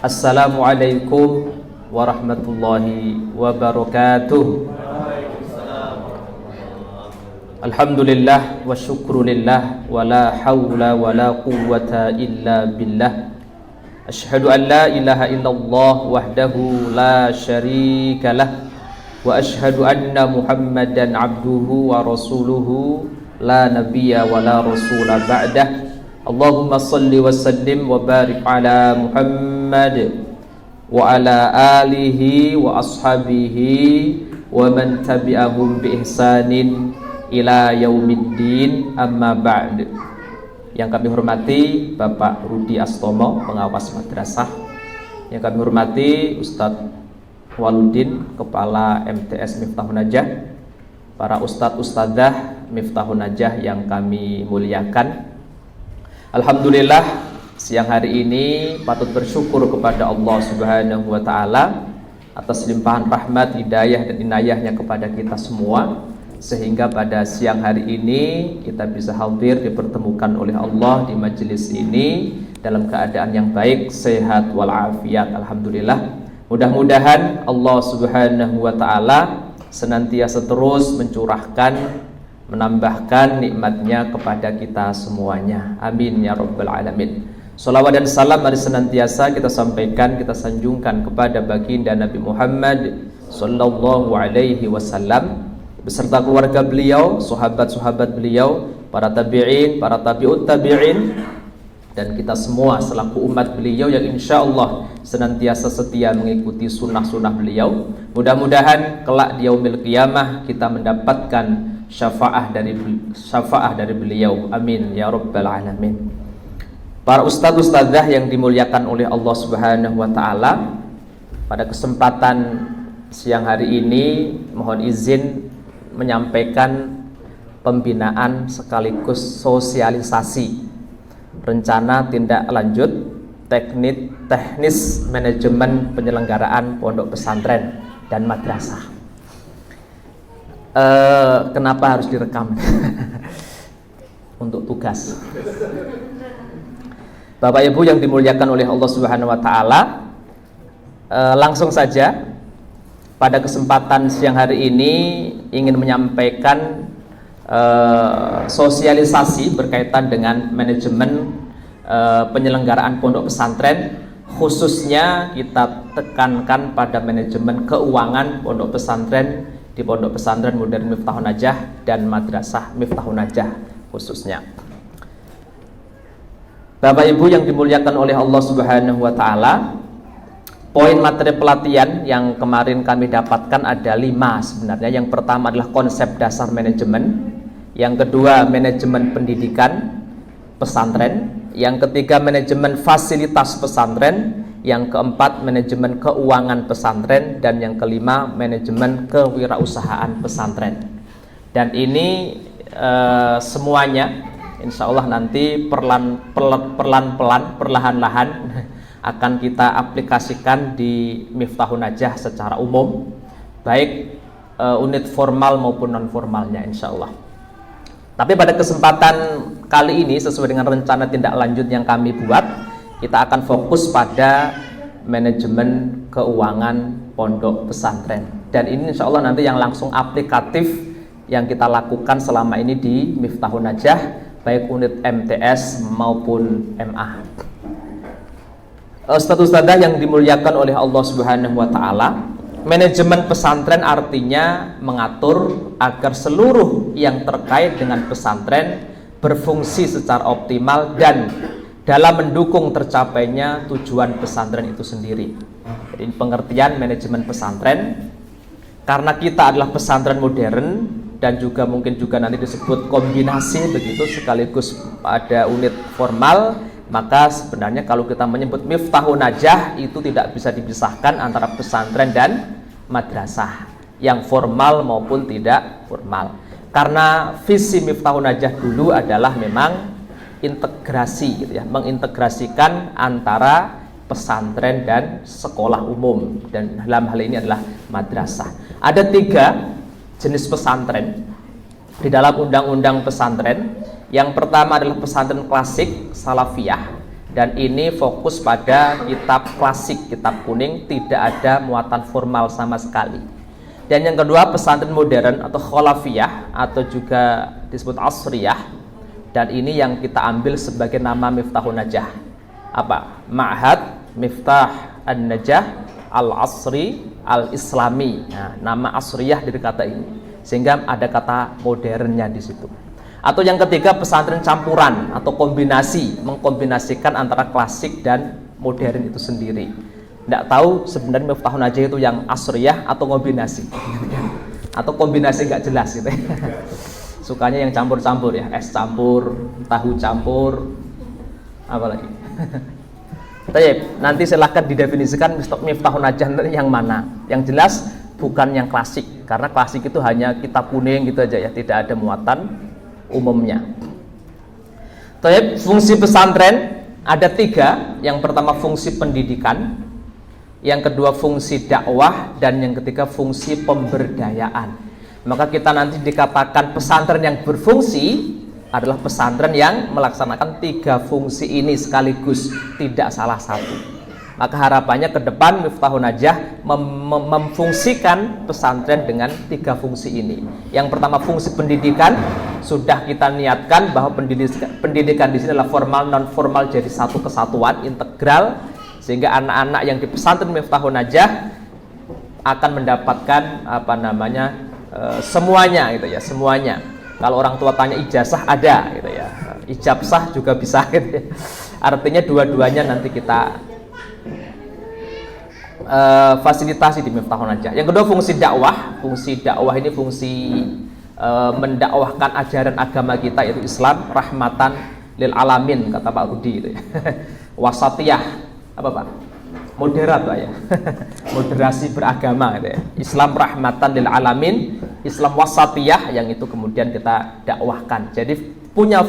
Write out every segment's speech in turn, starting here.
Assalamualaikum warahmatullahi wabarakatuh. Alhamdulillah wa syukrulillah wa la hawla wa la quwwata illa billah. Asyhadu an la ilaha illallah wahdahu la syarika lah wa asyhadu anna Muhammadan abduhu wa rasuluhu la nabiyya wa la rasula ba'dah. Allahumma salli wa sallim wa barik ala Muhammad wa ala alihi wa ashabihi wa man tabi'ahum bi ihsanin ila yaumiddin, amma ba'd. Yang kami hormati Bapak Rudi Astomo, pengawas madrasah. Yang kami hormati Ustadz Waludin, Kepala MTS Miftahun Najah, para Ustadz Ustadzah Miftahun Najah yang kami muliakan. Alhamdulillah, siang hari ini patut bersyukur kepada Allah Subhanahu wa Ta'ala atas limpahan rahmat, hidayah dan inayahnya kepada kita semua, sehingga pada siang hari ini kita bisa hadir, dipertemukan oleh Allah di majelis ini dalam keadaan yang baik, sehat walafiat. Alhamdulillah. Mudah-mudahan Allah Subhanahu wa Ta'ala senantiasa terus mencurahkan, menambahkan nikmatnya kepada kita semuanya. Amin ya rabbal alamin. Salawat dan salam mari senantiasa kita sampaikan, kita sanjungkan kepada baginda Nabi Muhammad sallallahu alaihi wasallam beserta keluarga beliau, sahabat-sahabat beliau, para tabi'in, para tabi'ut tabi'in, dan kita semua selaku umat beliau yang insya Allah senantiasa setia mengikuti sunnah-sunnah beliau. Mudah-mudahan kelak di yaumil qiyamah kita mendapatkan syafaah dari beliau. Amin ya rabbal alamin. Para ustadz-ustadzah yang dimuliakan oleh Allah Subhanahu wa Ta'ala, pada kesempatan siang hari ini mohon izin menyampaikan pembinaan sekaligus sosialisasi rencana tindak lanjut teknis manajemen penyelenggaraan pondok pesantren dan madrasah. Kenapa harus direkam? Untuk tugas. Bapak Ibu yang dimuliakan oleh Allah Subhanahu wa Ta'ala, langsung saja pada kesempatan siang hari ini ingin menyampaikan sosialisasi berkaitan dengan manajemen penyelenggaraan pondok pesantren, khususnya kita tekankan pada manajemen keuangan pondok pesantren di Pondok Pesantren Modern Miftahun Najah dan Madrasah Miftahun Najah khususnya. Bapak Ibu yang dimuliakan oleh Allah Subhanahu wa Ta'ala, poin materi pelatihan yang kemarin kami dapatkan ada 5 sebenarnya. Yang pertama adalah konsep dasar manajemen, yang kedua manajemen pendidikan pesantren, yang ketiga manajemen fasilitas pesantren, yang keempat manajemen keuangan pesantren, dan yang kelima manajemen kewirausahaan pesantren. Dan ini semuanya insya Allah nanti perlahan-lahan akan kita aplikasikan di Miftahun Najah secara umum, baik unit formal maupun non formalnya insya Allah. Tapi pada kesempatan kali ini sesuai dengan rencana tindak lanjut yang kami buat, kita akan fokus pada manajemen keuangan pondok pesantren. Dan ini insya Allah nanti yang langsung aplikatif yang kita lakukan selama ini di Miftahun Najah, baik unit MTS maupun MA. Ustadz-ustadzah yang dimuliakan oleh Allah Subhanahu wa Ta'ala, manajemen pesantren artinya mengatur agar seluruh yang terkait dengan pesantren berfungsi secara optimal dan dalam mendukung tercapainya tujuan pesantren itu sendiri. Jadi pengertian manajemen pesantren, karena kita adalah pesantren modern dan juga mungkin juga nanti disebut kombinasi begitu sekaligus ada unit formal, maka sebenarnya kalau kita menyebut Miftahun Najah itu tidak bisa dipisahkan antara pesantren dan madrasah, yang formal maupun tidak formal. Karena visi Miftahun Najah dulu adalah memang integrasi gitu ya, mengintegrasikan antara pesantren dan sekolah umum, dan dalam hal ini adalah madrasah. Ada 3 jenis pesantren di dalam undang-undang pesantren. Yang pertama adalah pesantren klasik salafiyah, Dan ini fokus pada kitab klasik, kitab kuning, tidak ada muatan formal sama sekali. Dan yang kedua, pesantren modern atau kholafiyah atau juga disebut asriyah. Dan ini yang kita ambil sebagai nama Miftahun Najah. Apa? Ma'had Miftah An-Najah Al-Asri Al-Islami. Nah, nama asriyah dari kata ini. Sehingga ada kata modernnya di situ. Atau yang ketiga, pesantren campuran atau kombinasi, mengkombinasikan antara klasik dan modern itu sendiri. Tidak tahu sebenarnya Miftahun Najah itu yang asriyah atau kombinasi, atau kombinasi nggak jelas gitu. Sukanya yang campur-campur ya, es campur, tahu campur, apa lagi. Nanti silahkan didefinisikan Miftahun Najah yang mana. Yang jelas bukan yang klasik, karena klasik itu hanya kitab kuning gitu aja ya, tidak ada muatan umumnya. Fungsi pesantren ada 3. Yang pertama fungsi pendidikan, yang kedua fungsi dakwah, dan yang ketiga fungsi pemberdayaan. Maka kita nanti dikatakan pesantren yang berfungsi adalah pesantren yang melaksanakan 3 fungsi ini sekaligus, tidak salah satu. Maka harapannya ke depan Miftahun Najah memfungsikan pesantren dengan 3 fungsi ini. Yang pertama fungsi pendidikan, sudah kita niatkan bahwa pendidikan di sini adalah formal non formal jadi satu kesatuan integral, sehingga anak-anak yang di pesantren Miftahun Najah akan mendapatkan semuanya gitu ya, semuanya. Kalau orang tua tanya ijazah ada gitu ya, ijabsah juga bisa gitu ya. Artinya dua-duanya nanti kita fasilitasi di Miftahun Najah. Yang kedua fungsi dakwah. Fungsi dakwah ini fungsi mendakwahkan ajaran agama kita, yaitu Islam rahmatan lil alamin, kata Pak Rudi gitu ya. Wasatiyah, apa Pak? Moderat Pak ya. Moderasi beragama gitu ya. Islam rahmatan lil alamin, Islam wasatiyah, yang itu kemudian kita dakwahkan. Jadi punya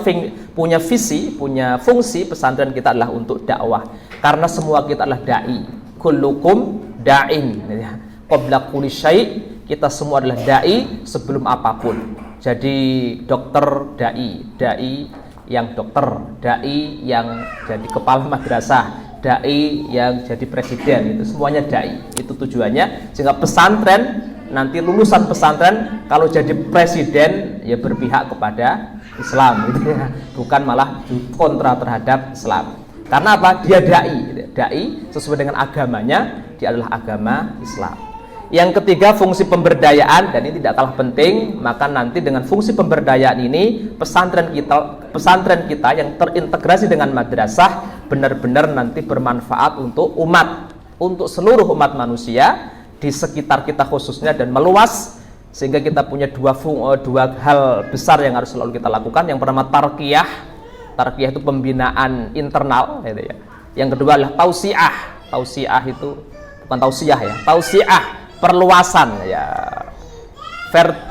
visi, punya fungsi pesantren kita adalah untuk dakwah. Karena semua kita adalah dai. Kullukum da'in, qabla kulli syai', kita semua adalah dai sebelum apapun. Jadi dokter dai yang dokter, dai yang jadi kepala madrasah, dai yang jadi presiden, itu semuanya dai. Itu tujuannya, sehingga pesantren nanti lulusan pesantren kalau jadi presiden ya berpihak kepada Islam gitu ya. Bukan malah kontra terhadap Islam. Karena apa? Dia dai sesuai dengan agamanya, dia adalah agama Islam. Yang ketiga fungsi pemberdayaan, dan ini tidak kalah penting. Maka nanti dengan fungsi pemberdayaan ini pesantren kita yang terintegrasi dengan madrasah benar-benar nanti bermanfaat untuk umat, untuk seluruh umat manusia di sekitar kita khususnya, dan meluas, sehingga kita punya dua hal besar yang harus selalu kita lakukan. Yang pertama tarqiyah itu pembinaan internal gitu ya. Yang kedua adalah tausiah itu bukan tausiah ya, perluasan ya,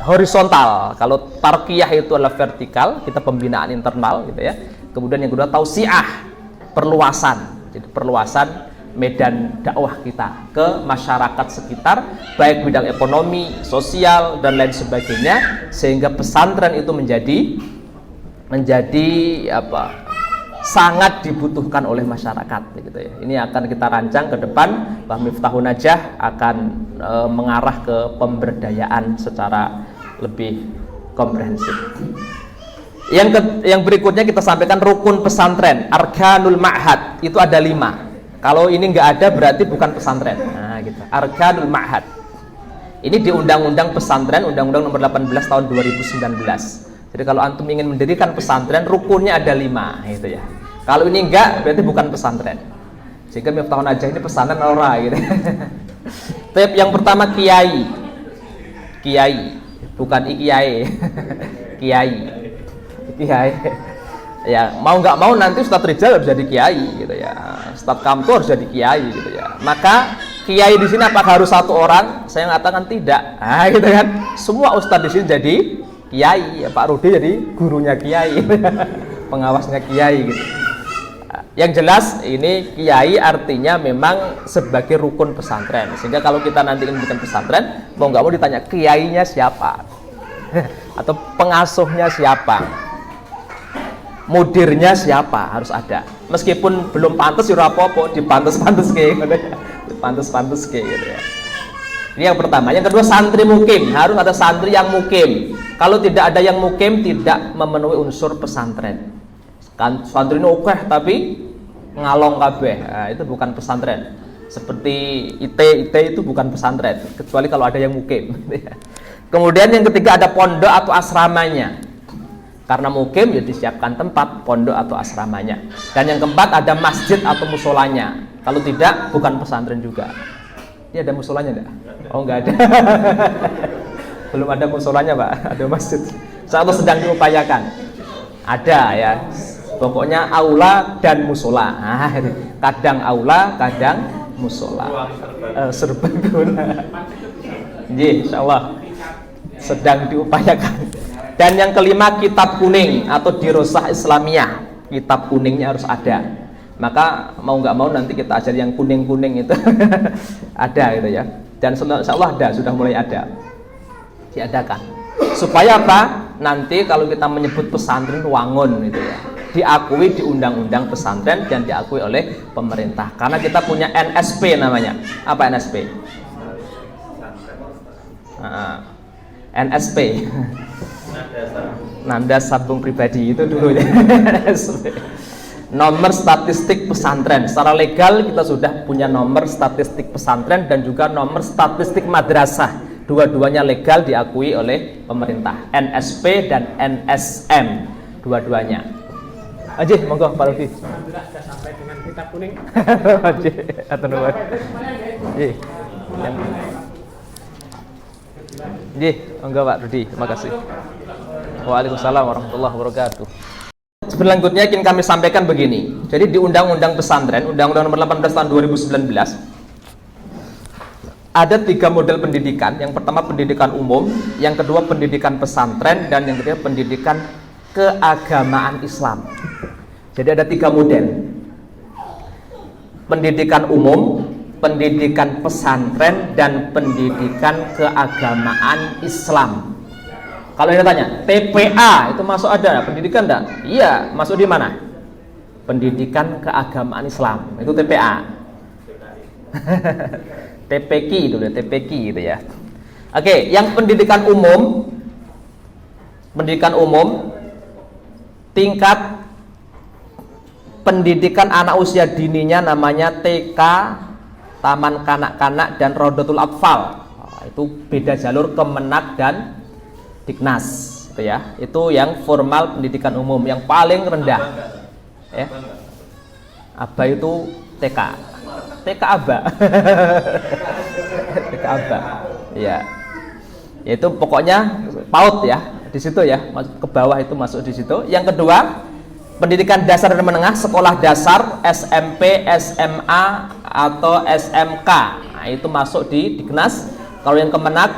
horizontal. Kalau tarqiyah itu adalah vertikal, kita pembinaan internal gitu ya. Kemudian yang kedua tausiah, perluasan. Jadi perluasan medan dakwah kita ke masyarakat sekitar, baik bidang ekonomi, sosial, dan lain sebagainya, sehingga pesantren itu menjadi sangat dibutuhkan oleh masyarakat gitu ya. Ini akan kita rancang ke depan bahwa Miftahun Najah akan mengarah ke pemberdayaan secara lebih komprehensif. Yang berikutnya kita sampaikan rukun pesantren, arkanul ma'had, itu ada 5. Kalau ini nggak ada berarti bukan pesantren. Nah gitu. Arkanul ma'had ini di Undang-Undang Pesantren, Undang-Undang Nomor 18 Tahun 2019. Jadi kalau antum ingin mendirikan pesantren, rukunnya ada 5 gitu ya. Kalau ini enggak, berarti bukan pesantren. Sehingga Miftahun Najah ini pesantren ora gitu. Tapi yang pertama kiai, bukan ikiai. Kiai. Ya mau nggak mau nanti Ustadz Rizal harus jadi kiai gitu ya. Ustadz Kamto harus jadi kiai gitu ya. Maka kiai di sini apakah harus 1 orang? Saya mengatakan tidak. Nah, gitu kan. Semua ustadz di sini jadi kiai, ya, Pak Rudi jadi gurunya kiai, pengawasnya kiai gitu. Yang jelas ini kiai artinya memang sebagai rukun pesantren, sehingga kalau kita nanti ingin bikin pesantren, mau nggak mau ditanya kiainya siapa atau pengasuhnya siapa. mudirnya siapa, harus ada. Meskipun belum pantas ya ora apa-apa, dipantes-pantes gitu ya. Dipantes-pantes gitu ya. Ini yang pertama. Yang kedua, santri mukim, harus ada santri yang mukim. Kalau tidak ada yang mukim, tidak memenuhi unsur pesantren. Kan santri ini oke tapi ngalong kabeh. Nah, itu bukan pesantren. Seperti IT itu bukan pesantren, kecuali kalau ada yang mukim. Kemudian yang ketiga, ada pondok atau asramanya. Karena mukim ya disiapkan tempat pondok atau asramanya. Dan yang keempat, ada masjid atau musolanya. Kalau tidak, bukan pesantren juga. Ini ada musolanya enggak? Oh, enggak ada. Belum ada musolanya, Pak. Ada masjid. Insyaallah sedang diupayakan. Ada ya. Pokoknya aula dan musola. Nah, kadang aula, kadang musola. Serbaguna. Nggih, insyaallah sedang diupayakan. Dan yang kelima, kitab kuning atau dirosah Islamiyah. Kitab kuningnya harus ada. Maka mau nggak mau nanti kita ajar yang kuning-kuning itu ada gitu ya. Dan insyaallah ada, sudah mulai ada. Diadakan. Supaya apa? Nanti kalau kita menyebut pesantren wangun gitu ya, diakui di undang-undang pesantren dan diakui oleh pemerintah. Karena kita punya NSP namanya. Apa NSP? NSP. Nanda Sabung Pribadi itu dulu ya. NSP. Nomor statistik pesantren. Secara legal kita sudah punya nomor statistik pesantren dan juga nomor statistik madrasah. Dua-duanya legal diakui oleh pemerintah. NSP dan NSM. Dua-duanya. Aja, monggo Pak Lutfi. Alhamdulillah sudah sampai dengan kitab kuning. Aja, atau nuwun. Nggih. Nggih, monggo Pak Rudi, terima kasih. Waalaikumsalam warahmatullahi wabarakatuh. Selanjutnya ingin kami sampaikan begini. Jadi di Undang-Undang Pesantren, Undang-Undang Nomor 18 Tahun 2019, ada 3 model pendidikan. Yang pertama pendidikan umum, yang kedua pendidikan pesantren, dan yang ketiga pendidikan keagamaan Islam. Jadi ada 3 model: pendidikan umum, pendidikan pesantren, dan pendidikan keagamaan Islam. Kalau ini tanya, TPA itu masuk ada pendidikan enggak? Iya, masuk di mana? Pendidikan keagamaan Islam. Itu TPA. TPQ dulu, TPQ gitu ya. Oke, yang pendidikan umum tingkat pendidikan anak usia dininya namanya TK, Taman Kanak-kanak, dan Rodotul Atfal. Itu beda jalur, Kemenak dan Diknas itu ya. Itu yang formal pendidikan umum yang paling rendah. Ya. Aba itu TK. TK Aba. TK Aba. Ya. Yaitu pokoknya PAUD ya, di situ ya, ke bawah itu masuk di situ. Yang kedua, pendidikan dasar dan menengah, sekolah dasar, SMP, SMA atau SMK. Nah, itu masuk di Diknas. Kalau yang Kemenak,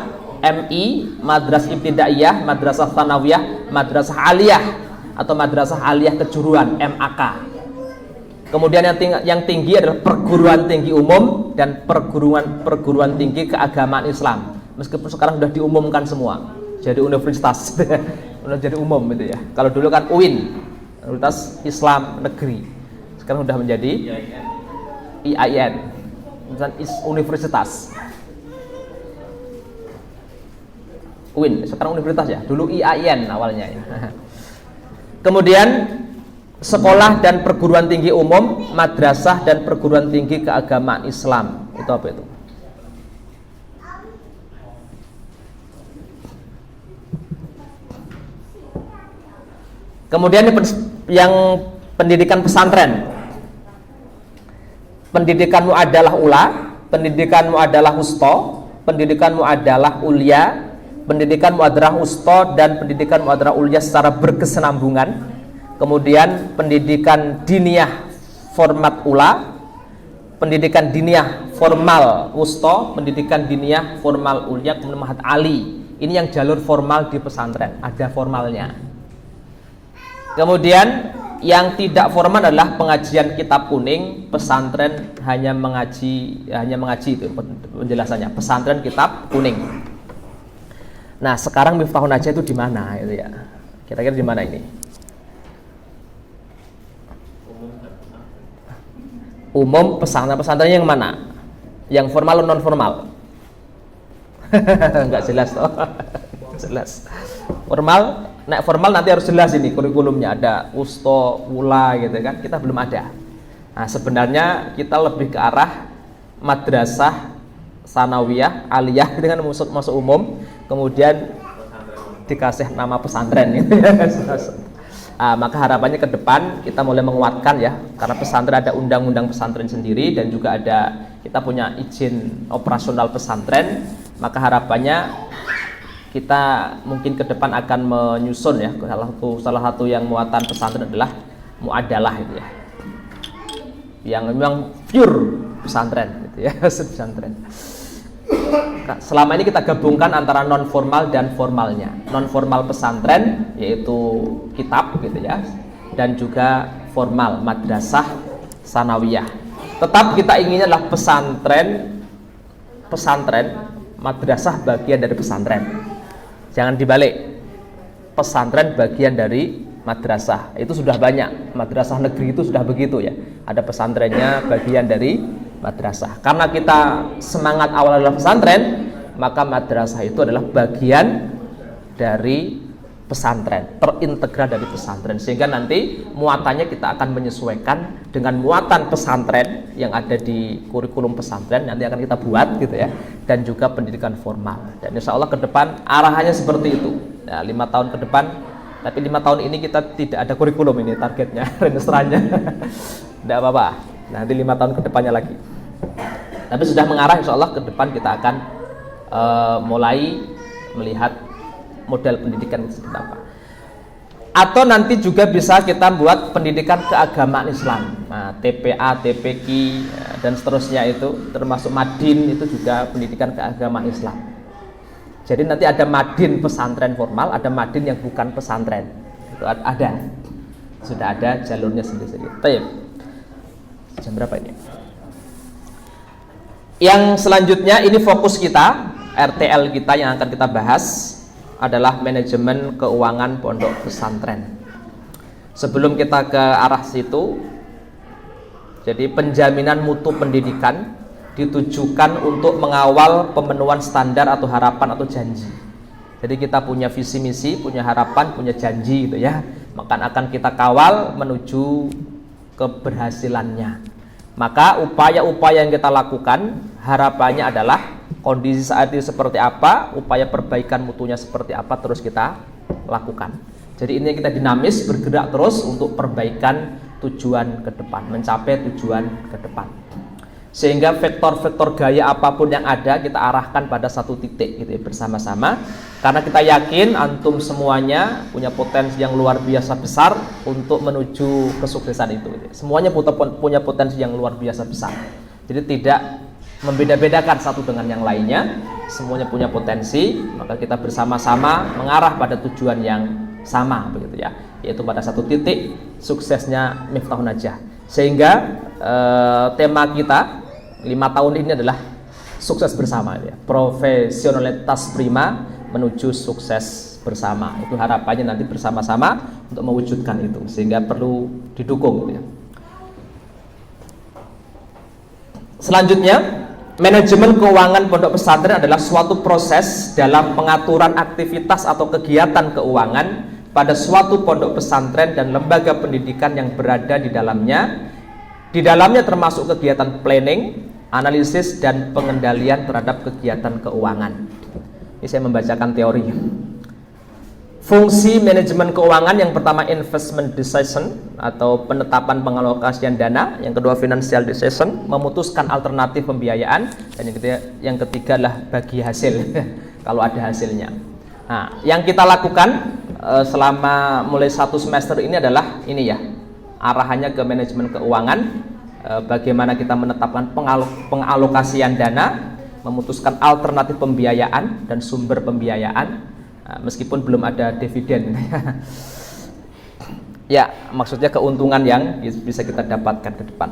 MI, Madrasah Ibtidaiyah, Madrasah Tsanawiyah, Madrasah Aliyah atau Madrasah Aliyah Kejuruan, MAK. Kemudian yang tinggi adalah perguruan tinggi umum dan perguruan tinggi keagamaan Islam. Meskipun sekarang sudah diumumkan semua, jadi universitas, sudah jadi umum gitu ya. Kalau dulu kan UIN, Universitas Islam Negeri, sekarang sudah menjadi IAIN, universitas. UIN, sekarang universitas ya, dulu IAIN awalnya ya. Kemudian sekolah dan perguruan tinggi umum, madrasah dan perguruan tinggi keagamaan Islam. Itu apa itu? Kemudian yang pendidikan pesantren. Pendidikanmu adalah ula, pendidikanmu adalah wusta, pendidikanmu adalah ulia, pendidikan muadrah usta, dan pendidikan muadrah ulia secara berkesinambungan. Kemudian pendidikan diniyah format ula, pendidikan diniyah formal usta, pendidikan diniyah formal ulia, kemudian mahat ali. Ini yang jalur formal di pesantren, ada formalnya. Kemudian yang tidak formal adalah pengajian kitab kuning. Pesantren hanya mengaji itu penjelasannya, pesantren kitab kuning. Nah, sekarang Miftahun Najah itu di mana itu ya? Kira-kira di mana ini? Umum, pesantren yang mana? Yang formal atau non formal? Enggak jelas toh. Jelas. Formal, nek formal nanti harus jelas ini kurikulumnya, ada usto, ula gitu kan. Kita belum ada. Nah, sebenarnya kita lebih ke arah madrasah sanawiyah, aliyah itu kan masuk umum, kemudian dikasih nama pesantren gitu ya. Maka harapannya ke depan kita mulai menguatkan ya, karena pesantren ada undang-undang pesantren sendiri dan juga ada kita punya izin operasional pesantren, maka harapannya kita mungkin ke depan akan menyusun ya, salah satu yang muatan pesantren adalah muadalah itu ya, yang memang pure pesantren gitu ya. Pesantren. Selama ini kita gabungkan antara non formal dan formalnya. Non formal pesantren yaitu kitab gitu ya, dan juga formal madrasah sanawiyah. Tetap kita inginnya adalah pesantren madrasah bagian dari pesantren. Jangan dibalik. Pesantren bagian dari madrasah. Itu sudah banyak. Madrasah negeri itu sudah begitu ya. Ada pesantrennya bagian dari madrasah. Karena kita semangat awal adalah pesantren, maka madrasah itu adalah bagian dari pesantren, terintegra dari pesantren, sehingga nanti muatannya kita akan menyesuaikan dengan muatan pesantren yang ada di kurikulum pesantren, nanti akan kita buat gitu ya, dan juga pendidikan formal. Dan insya Allah ke depan arahannya seperti itu ya, 5 tahun ke depan. Tapi 5 tahun ini kita tidak ada kurikulum, ini targetnya, registranya. Tidak apa-apa, nanti 5 tahun ke depannya lagi. Tapi sudah mengarah, insya Allah ke depan kita akan mulai melihat model pendidikan itu seperti apa. Atau nanti juga bisa kita buat pendidikan keagamaan Islam, TPA, TPQ dan seterusnya, itu termasuk Madin, itu juga pendidikan keagamaan Islam. Jadi nanti ada Madin pesantren formal, ada Madin yang bukan pesantren, itu ada, sudah ada jalurnya sendiri-sendiri. Baik, jam berapa ini? Yang selanjutnya ini fokus kita, RTL kita yang akan kita bahas adalah manajemen keuangan pondok pesantren. Sebelum kita ke arah situ, jadi penjaminan mutu pendidikan ditujukan untuk mengawal pemenuhan standar atau harapan atau janji. Jadi kita punya visi misi, punya harapan, punya janji gitu ya. Maka akan kita kawal menuju keberhasilannya. Maka upaya-upaya yang kita lakukan harapannya adalah kondisi saat ini seperti apa, upaya perbaikan mutunya seperti apa, terus kita lakukan. Jadi ini kita dinamis, bergerak terus untuk perbaikan tujuan ke depan, mencapai tujuan ke depan. Sehingga vektor-vektor gaya apapun yang ada kita arahkan pada satu titik gitu ya, bersama-sama. Karena kita yakin antum semuanya punya potensi yang luar biasa besar untuk menuju kesuksesan itu gitu ya. Semuanya punya potensi yang luar biasa besar. Jadi tidak membeda-bedakan satu dengan yang lainnya, semuanya punya potensi, maka kita bersama-sama mengarah pada tujuan yang sama begitu ya, yaitu pada satu titik suksesnya Miftahun Najah. Sehingga tema kita 5 tahun ini adalah sukses bersama ya. Profesionalitas prima menuju sukses bersama. Itu harapannya nanti bersama-sama untuk mewujudkan itu, sehingga perlu didukung gitu ya. Selanjutnya, manajemen keuangan pondok pesantren adalah suatu proses dalam pengaturan aktivitas atau kegiatan keuangan pada suatu pondok pesantren dan lembaga pendidikan yang berada di dalamnya. Di dalamnya termasuk kegiatan planning, analisis, dan pengendalian terhadap kegiatan keuangan. Ini saya membacakan teori. Fungsi manajemen keuangan yang pertama investment decision atau penetapan pengalokasian dana, yang kedua financial decision, memutuskan alternatif pembiayaan, dan yang ketiga adalah bagi hasil kalau ada hasilnya. Nah, yang kita lakukan selama mulai 1 semester ini adalah ini ya, arahannya ke manajemen keuangan, bagaimana kita menetapkan pengalokasian dana, memutuskan alternatif pembiayaan dan sumber pembiayaan, meskipun belum ada dividen ya, maksudnya keuntungan yang bisa kita dapatkan ke depan.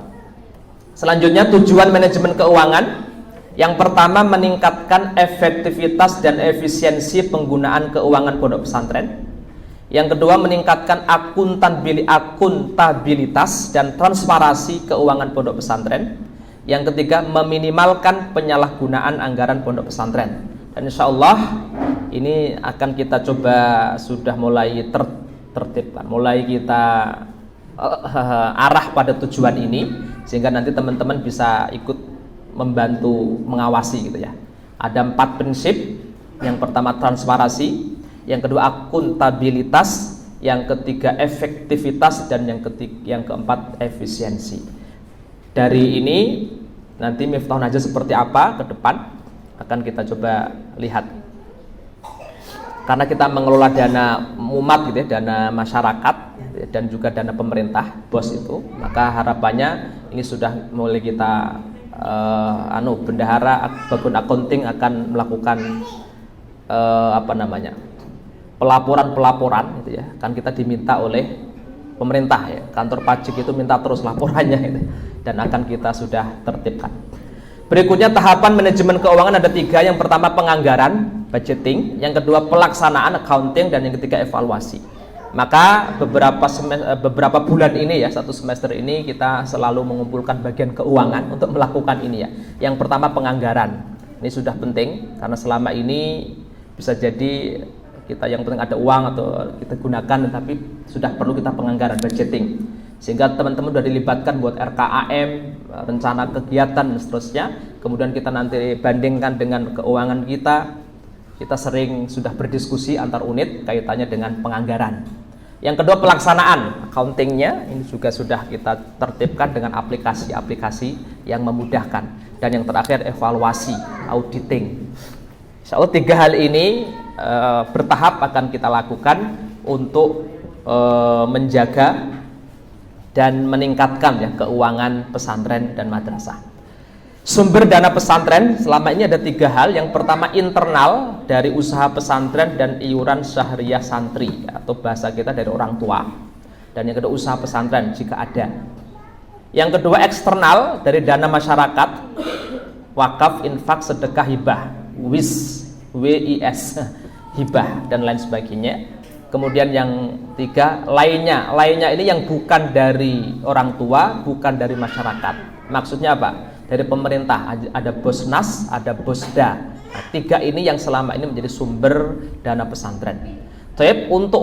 Selanjutnya, tujuan manajemen keuangan yang pertama meningkatkan efektivitas dan efisiensi penggunaan keuangan pondok pesantren. Yang kedua, meningkatkan akuntabilitas dan transparansi keuangan pondok pesantren. Yang ketiga, meminimalkan penyalahgunaan anggaran pondok pesantren. Dan insya Allah ini akan kita coba sudah mulai tertibkan, mulai kita arah pada tujuan ini, sehingga nanti teman-teman bisa ikut membantu mengawasi gitu ya. Ada 4 prinsip. Yang pertama transparansi, yang kedua akuntabilitas, yang ketiga efektivitas, dan yang keempat efisiensi. Dari ini nanti Miftahun Najah seperti apa ke depan akan kita coba lihat. Karena kita mengelola dana umat gitu ya, dana masyarakat dan juga dana pemerintah, BOS itu, maka harapannya ini sudah mulai kita bendahara bagian accounting akan melakukan pelaporan gitu ya. Kan kita diminta oleh pemerintah ya, kantor pajak itu minta terus laporannya gitu, dan akan kita sudah tertibkan. Berikutnya tahapan manajemen keuangan ada 3. Yang pertama penganggaran, budgeting. Yang kedua pelaksanaan, accounting. Dan yang ketiga evaluasi. Maka beberapa bulan ini ya, 1 semester ini kita selalu mengumpulkan bagian keuangan untuk melakukan ini ya. Yang pertama penganggaran. Ini sudah penting karena selama ini bisa jadi kita yang penting ada uang atau kita gunakan, tapi sudah perlu kita penganggaran, budgeting, sehingga teman-teman sudah dilibatkan buat RKAM, rencana kegiatan dan seterusnya. Kemudian kita nanti bandingkan dengan keuangan kita sering sudah berdiskusi antar unit kaitannya dengan penganggaran. Yang kedua pelaksanaan, accountingnya ini juga sudah kita tertibkan dengan aplikasi-aplikasi yang memudahkan. Dan yang terakhir evaluasi, auditing. Insya Allah 3 hal ini bertahap akan kita lakukan untuk menjaga dan meningkatkan ya keuangan pesantren dan madrasah. Sumber dana pesantren selama ini ada 3 hal. Yang pertama internal dari usaha pesantren dan iuran syahriyah santri, atau bahasa kita dari orang tua. Dan yang kedua usaha pesantren jika ada. Yang kedua eksternal dari dana masyarakat, wakaf, infak, sedekah, hibah, WIS, hibah dan lain sebagainya. Kemudian yang 3 lainnya ini yang bukan dari orang tua, bukan dari masyarakat. Maksudnya apa? Dari pemerintah, ada Bosnas, ada Bosda. Nah, 3 ini yang selama ini menjadi sumber dana pesantren. Tapi untuk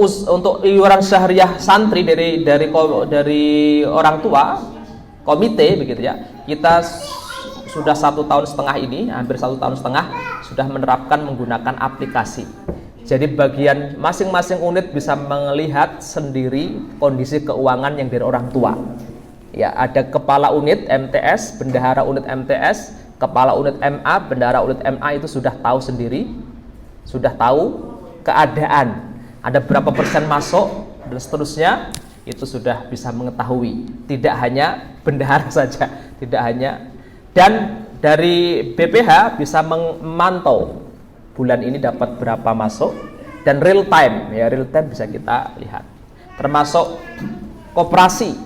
iuran syahriyah santri dari orang tua, komite begitu ya. Kita sudah 1,5 tahun ini, hampir 1,5 tahun sudah menerapkan menggunakan aplikasi. Jadi bagian masing-masing unit bisa melihat sendiri kondisi keuangan yang dari orang tua. Ya, ada kepala unit MTS, bendahara unit MTS, kepala unit MA, bendahara unit MA itu sudah tahu sendiri, sudah tahu keadaan, ada berapa persen masuk dan seterusnya, itu sudah bisa mengetahui. Tidak hanya bendahara saja, tidak hanya, dan dari BPH bisa memantau bulan ini dapat berapa masuk, dan real time bisa kita lihat. Termasuk koperasi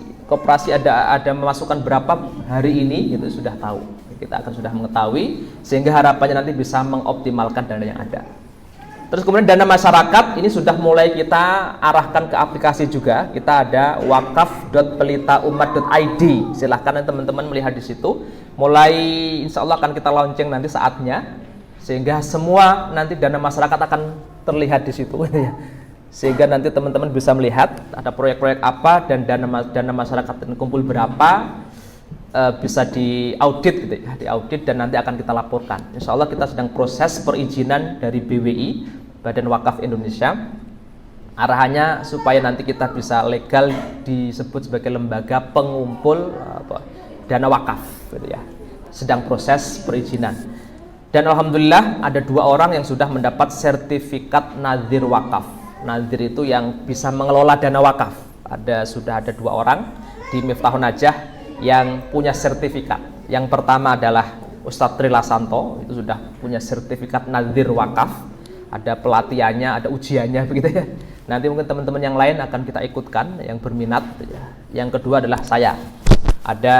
ada memasukkan berapa hari ini, itu sudah tahu. Kita akan sudah mengetahui, sehingga harapannya nanti bisa mengoptimalkan dana yang ada. Terus kemudian dana masyarakat ini sudah mulai kita arahkan ke aplikasi juga. Kita ada wakaf.pelitaumat.id. Silahkan teman-teman melihat di situ. Mulai insya Allah akan kita launching nanti saatnya, sehingga semua nanti dana masyarakat akan terlihat di situ ya. Sehingga nanti teman-teman bisa melihat ada proyek-proyek apa dan dana masyarakat dan kumpul berapa, bisa diaudit gitu ya, diaudit dan nanti akan kita laporkan. Insya Allah kita sedang proses perizinan dari BWI, Badan Wakaf Indonesia. Arahannya supaya nanti kita bisa legal disebut sebagai lembaga pengumpul dana wakaf gitu ya. Sedang proses perizinan. Dan alhamdulillah ada 2 orang yang sudah mendapat sertifikat Nadhir Wakaf. Nadhir itu yang bisa mengelola dana wakaf. Sudah ada 2 orang di Miftahun Najah yang punya sertifikat. Yang pertama adalah Ustadz Trilasanto, itu sudah punya sertifikat Nadhir Wakaf. Ada pelatihannya, ada ujiannya begitu ya. Nanti mungkin teman-teman yang lain akan kita ikutkan yang berminat gitu ya. Yang kedua adalah saya. Ada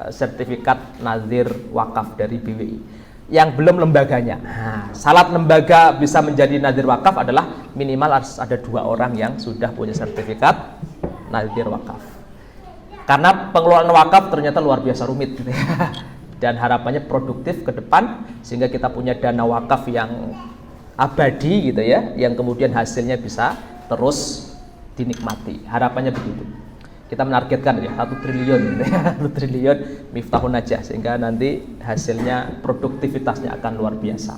sertifikat Nadhir Wakaf dari BWI. yang belum lembaganya. Nah, syarat lembaga bisa menjadi nadir wakaf adalah minimal harus ada 2 orang yang sudah punya sertifikat nadir wakaf. Karena pengelolaan wakaf ternyata luar biasa rumit gitu ya. Dan harapannya produktif ke depan sehingga kita punya dana wakaf yang abadi gitu ya, yang kemudian hasilnya bisa terus dinikmati. Harapannya begitu. Kita menargetkan ya 1 triliun gitu ya. 1 triliun Miftahun Najah sehingga nanti hasilnya produktivitasnya akan luar biasa.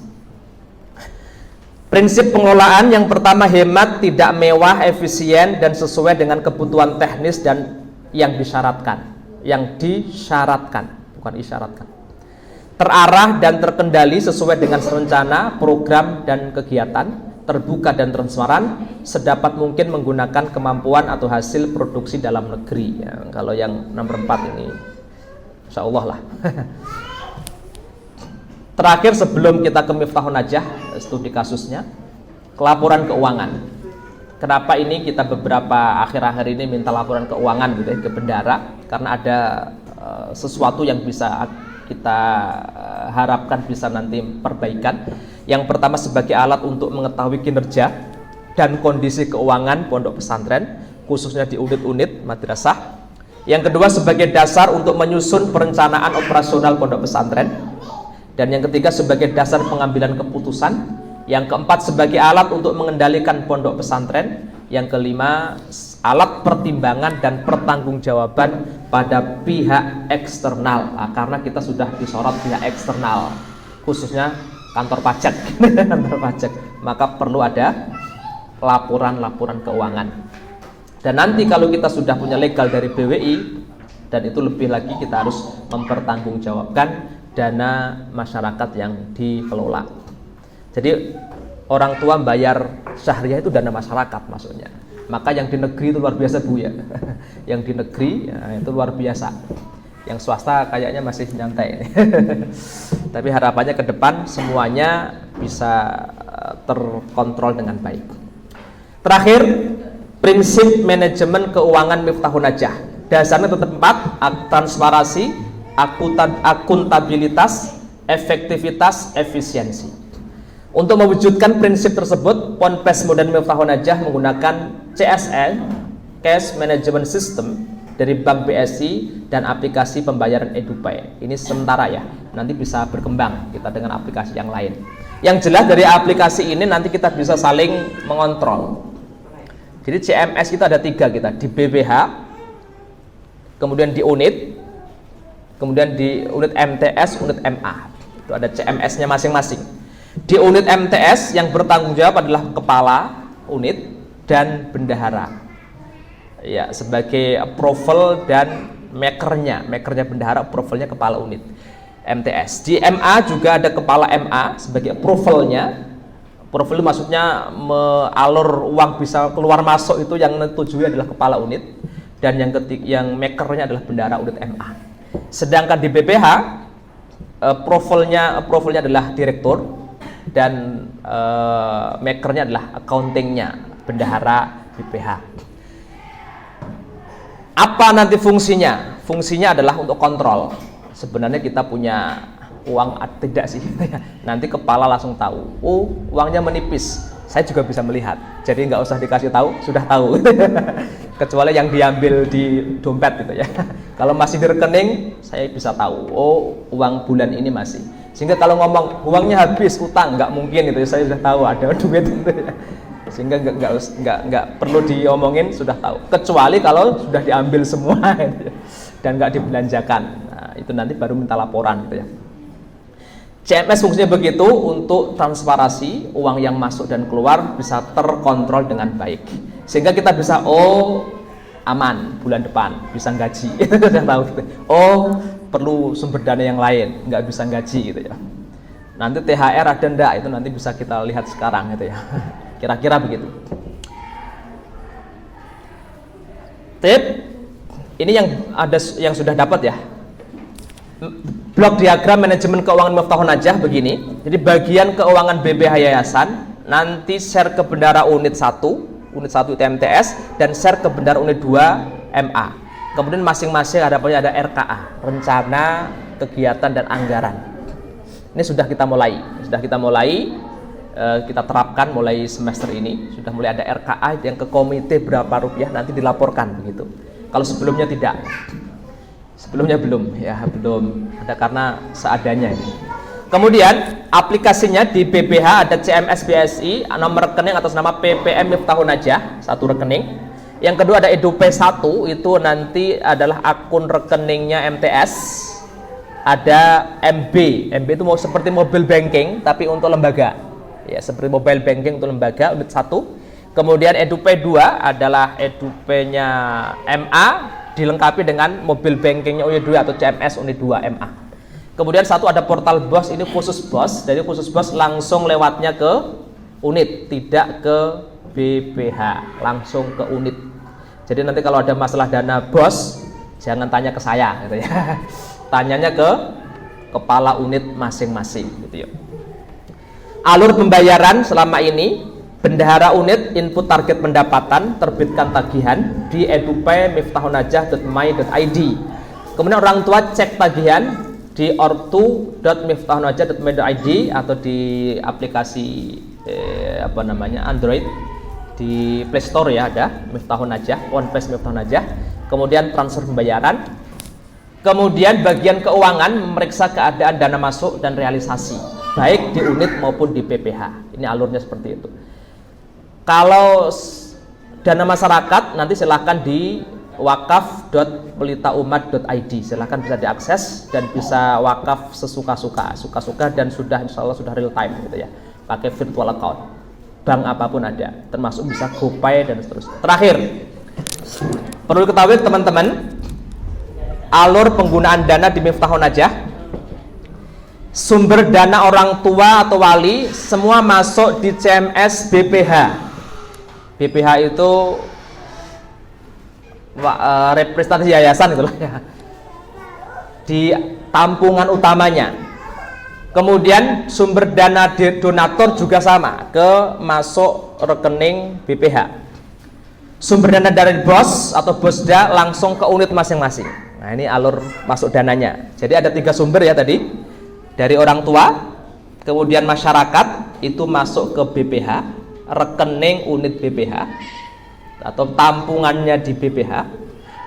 Prinsip pengelolaan yang pertama, hemat, tidak mewah, efisien dan sesuai dengan kebutuhan teknis dan yang disyaratkan. Yang disyaratkan, bukan isyaratkan. Terarah dan terkendali sesuai dengan rencana, program dan kegiatan, terbuka dan transparan, sedapat mungkin menggunakan kemampuan atau hasil produksi dalam negeri. Ya, kalau yang nomor 4 ini, insya Allah lah. Terakhir sebelum kita ke Miftahun Najah, studi kasusnya, laporan keuangan. Kenapa ini kita beberapa akhir-akhir ini minta laporan keuangan gitu ya, ke bendara? Karena ada sesuatu yang bisa kita harapkan bisa nanti perbaikan. Yang pertama sebagai alat untuk mengetahui kinerja dan kondisi keuangan pondok pesantren, khususnya di unit-unit madrasah. Yang kedua sebagai dasar untuk menyusun perencanaan operasional pondok pesantren. Dan yang ketiga sebagai dasar pengambilan keputusan. Yang keempat sebagai alat untuk mengendalikan pondok pesantren. Yang kelima alat pertimbangan dan pertanggungjawaban pada pihak eksternal. Nah, karena kita sudah disorot pihak eksternal, khususnya kantor pajak, kantor pajak, maka perlu ada laporan-laporan keuangan. Dan nanti kalau kita sudah punya legal dari BWI, dan itu lebih lagi kita harus mempertanggungjawabkan dana masyarakat yang dikelola. Jadi orang tua bayar syahriah itu dana masyarakat maksudnya. Maka yang di negeri itu luar biasa Bu ya. Yang di negeri ya, itu luar biasa. Yang swasta kayaknya masih nyantai. Tapi harapannya ke depan semuanya bisa terkontrol dengan baik. Terakhir, prinsip manajemen keuangan Miftahun Najah. Dasarnya tetap 4, transparansi, akuntabilitas, efektivitas, efisiensi. Untuk mewujudkan prinsip tersebut, Ponpes Modern Miftahun Najah menggunakan CSN, Cash Management System, dari Bank BSI dan aplikasi pembayaran EduPay. Ini sementara ya, nanti bisa berkembang kita dengan aplikasi yang lain. Yang jelas dari aplikasi ini nanti kita bisa saling mengontrol. Jadi CMS kita ada 3 kita, di BBH, kemudian di unit, kemudian di unit MTS, unit MA. Itu ada CMS-nya masing-masing. Di unit MTS yang bertanggung jawab adalah kepala unit dan bendahara. Ya, sebagai approval dan makernya bendahara, approvalnya kepala unit MTS. Di MA juga ada kepala MA sebagai approvalnya. Approval itu maksudnya alur uang bisa keluar masuk itu yang menyetujui adalah kepala unit, dan yang makernya adalah bendahara unit MA. Sedangkan di BPH approvalnya adalah direktur dan makernya adalah accountingnya bendahara BPH. Apa nanti fungsinya? Fungsinya adalah untuk kontrol. Sebenarnya kita punya uang tidak sih? Nanti kepala langsung tahu. Oh, uangnya menipis. Saya juga bisa melihat. Jadi nggak usah dikasih tahu, sudah tahu. Kecuali yang diambil di dompet gitu ya. Kalau masih di rekening, saya bisa tahu. Oh, uang bulan ini masih. Sehingga kalau ngomong uangnya habis, utang, nggak mungkin itu. Saya sudah tahu ada duit gitu ya. Sehingga nggak perlu diomongin, sudah tahu. Kecuali kalau sudah diambil semua gitu ya, dan nggak dibelanjakan. Nah, itu nanti baru minta laporan gitu ya. CMS fungsinya begitu untuk transparansi, uang yang masuk dan keluar bisa terkontrol dengan baik. Sehingga kita bisa aman bulan depan bisa gaji. Sudah tahu gitu. Perlu sumber dana yang lain, nggak bisa gaji gitu ya. Nanti THR ada enggak, itu nanti bisa kita lihat sekarang gitu ya. Kira-kira begitu. Tip ini yang sudah dapat ya. Blok diagram manajemen keuangan Miftahun Najah begini. Jadi bagian keuangan BBH Yayasan nanti share ke bendara unit 1 itu MTS, dan share ke bendara unit 2 MA. Kemudian masing-masing ada RKA, rencana kegiatan dan anggaran. Ini sudah kita mulai, kita terapkan mulai semester ini. Sudah mulai ada RKA yang ke komite berapa rupiah nanti dilaporkan begitu. Kalau sebelumnya tidak, sebelumnya belum ada karena seadanya ini. Kemudian aplikasinya di BPH ada CMS BSI, nomor rekening atas nama PPM Miftahun Najah, satu rekening. Yang kedua ada EduP1, itu nanti adalah akun rekeningnya MTS. Ada MB itu mau seperti mobile banking tapi untuk lembaga. Ya, seperti mobile banking untuk lembaga, unit 1. Kemudian EduP2 adalah EduP-nya MA dilengkapi dengan mobile bankingnya unit 2 atau CMS unit 2 MA. Kemudian satu ada portal BOS, ini khusus BOS. Dari khusus BOS langsung lewatnya ke unit, tidak ke BPH, langsung ke unit. Jadi nanti kalau ada masalah dana BOS, jangan tanya ke saya gitu ya. Tanyanya ke kepala unit masing-masing gitu ya. Alur pembayaran selama ini, bendahara unit input target pendapatan, terbitkan tagihan di edup.miftahunajah.my.id. Kemudian orang tua cek tagihan di ortu.miftahunajah.my.id atau di aplikasi Android, di Play Store ya ada Miftahun Najah, OnePass Miftahun Najah. Kemudian transfer pembayaran. Kemudian bagian keuangan memeriksa keadaan dana masuk dan realisasi, baik di unit maupun di PPH. Ini alurnya seperti itu. Kalau dana masyarakat nanti silahkan di wakaf.pelitaumat.id, silahkan bisa diakses dan bisa wakaf suka-suka dan sudah insya Allah sudah real time gitu ya, pakai virtual account, bank apapun ada, termasuk bisa GoPay dan seterusnya. Terakhir, perlu diketahui teman-teman, alur penggunaan dana di Miftahun Najah, sumber dana orang tua atau wali semua masuk di CMS BPH. BPH itu representasi yayasan itulah ya, di tampungan utamanya. Kemudian sumber dana donatur juga sama, ke masuk rekening BPH. Sumber dana dari BOS atau BOSDA langsung ke unit masing-masing. Nah, ini alur masuk dananya. Jadi ada 3 sumber ya tadi. Dari orang tua, kemudian masyarakat itu masuk ke BPH, rekening unit BPH atau tampungannya di BPH.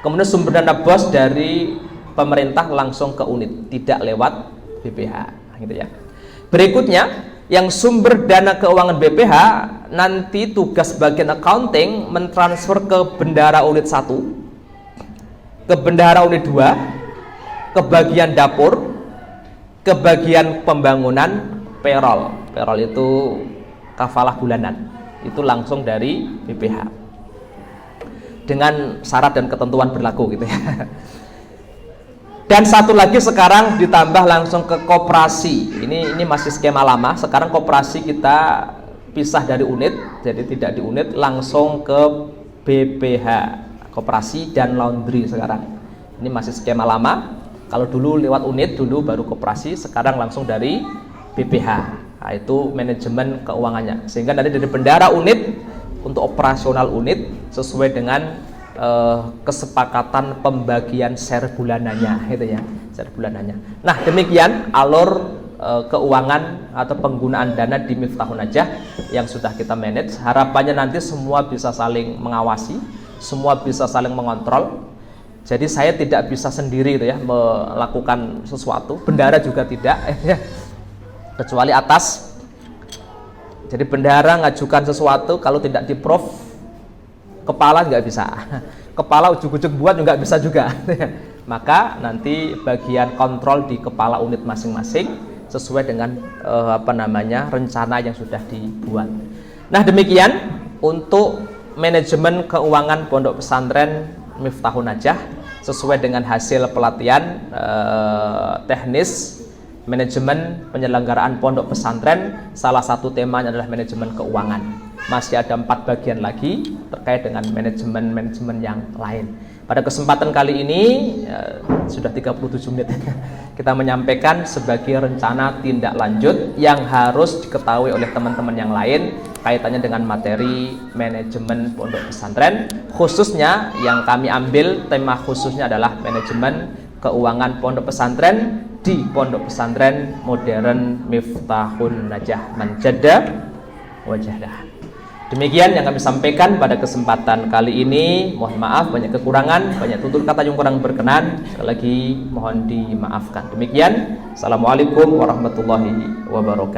Kemudian sumber dana BOS dari pemerintah langsung ke unit, tidak lewat BPH gitu ya. Berikutnya, yang sumber dana keuangan BPH nanti tugas bagian accounting mentransfer ke bendahara unit 1, ke bendahara unit 2, ke bagian dapur, ke bagian pembangunan, payroll. Payroll itu kafalah bulanan. Itu langsung dari BPH. Dengan syarat dan ketentuan berlaku gitu ya. Dan satu lagi sekarang ditambah langsung ke koperasi. Ini masih skema lama. Sekarang koperasi kita pisah dari unit, jadi tidak di unit, langsung ke BPH. Koperasi dan laundry sekarang. Ini masih skema lama. Kalau dulu lewat unit dulu baru koperasi, sekarang langsung dari BPH. Nah, itu manajemen keuangannya. Sehingga nanti dari bendahara unit untuk operasional unit sesuai dengan kesepakatan pembagian share bulanannya gitu ya, share bulanannya. Nah, demikian alur keuangan atau penggunaan dana di Miftahun Najah yang sudah kita manage. Harapannya nanti semua bisa saling mengawasi, semua bisa saling mengontrol. Jadi saya tidak bisa sendiri gitu ya melakukan sesuatu, bendahara juga tidak kecuali atas. Jadi bendahara ngajukan sesuatu kalau tidak di-proof, kepala nggak bisa, kepala ujuk-ujuk buat nggak bisa juga. Maka nanti bagian kontrol di kepala unit masing-masing sesuai dengan rencana yang sudah dibuat. Nah, demikian untuk manajemen keuangan pondok pesantren Miftahun Najah sesuai dengan hasil pelatihan teknis manajemen penyelenggaraan pondok pesantren. Salah satu temanya adalah manajemen keuangan. Masih ada 4 bagian lagi terkait dengan manajemen yang lain. Pada kesempatan kali ini sudah 37 menit kita menyampaikan sebagai rencana tindak lanjut yang harus diketahui oleh teman-teman yang lain kaitannya dengan materi manajemen pondok pesantren, khususnya yang kami ambil tema khususnya adalah manajemen keuangan pondok pesantren di Pondok Pesantren Modern Miftahun Najah Manjada Wajadah. Demikian yang kami sampaikan pada kesempatan kali ini. Mohon maaf banyak kekurangan, banyak tutur kata yang kurang berkenan. Sekali lagi mohon dimaafkan. Demikian. Assalamualaikum warahmatullahi wabarakatuh.